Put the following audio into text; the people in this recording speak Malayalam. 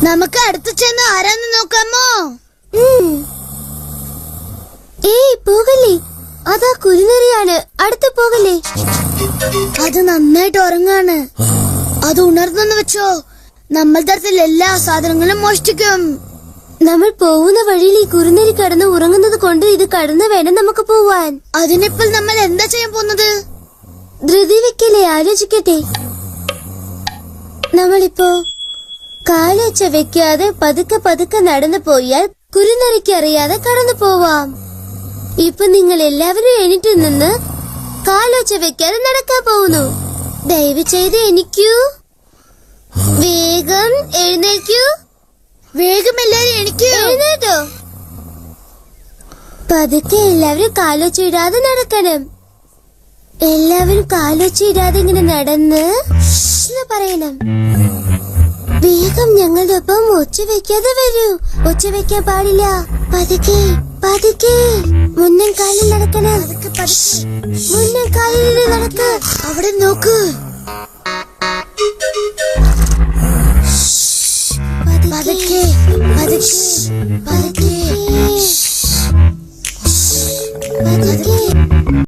നമുക്ക് അടുത്ത് ചെന്ന് ആരാന്ന് നോക്കാമോ? ഏയ് പോകല്ലേ, അതാ കുരുനരിയാണ്. അടുത്ത് പോകല്ലേ. അത് നന്നായിട്ട് ഉറങ്ങാണ്. അത് ഉണർന്നെന്ന് വെച്ചോ, നമ്മൾ തരത്തിൽ എല്ലാ സാധനങ്ങളും മോഷ്ടിക്കും. നമ്മൾ പോകുന്ന വഴിയിൽ ഈ കുരുനരി കടന്ന് ഉറങ്ങുന്നത് കൊണ്ട് ഇത് കടന്ന് വേണം നമുക്ക് പോവാൻ. അതിനിപ്പോൾ നമ്മൾ എന്താ ചെയ്യാൻ പോകുന്നത്? ധൃതി വെക്കല്ലേ, ആലോചിക്കട്ടെ. നമ്മളിപ്പോ കാലൊച്ച വെക്കാതെ പതുക്കെ പതുക്കെ നടന്നു പോയാൽ കുരുനരിക്ക് അറിയാതെ കടന്നു പോവാം. ഇപ്പൊ നിങ്ങൾ എല്ലാവരും എണീറ്റ് നിന്ന് കാലൊച്ച വെക്കാതെ നടക്കാൻ പോകുന്നു. ദയവ് ചെയ്ത് എണീക്കൂ, വേഗം എഴുന്നേൽക്കൂ. വേഗം എല്ലാരും എനിക്ക് എഴുന്നേറ്റോ? പതുക്കെ എല്ലാവരും കാലൊച്ച ഇടാതെ നടക്കണം. എല്ലാവരും കാലൊച്ച ഇടാതെ ഇങ്ങനെ നടന്ന് പറയണം. വേഗം ഞങ്ങളുടെ ഒപ്പം ഒച്ച വെക്കാതെ വരൂ. ഒച്ച വെക്കാൻ പാടില്ല. പതുക്കെ പതുക്കെ മുന്നും കാലിൽ നടക്കണം. മുന്നും കാലിൽ നടക്ക. അവിടെ നോക്ക്. പതുക്കെ പതുക്കെ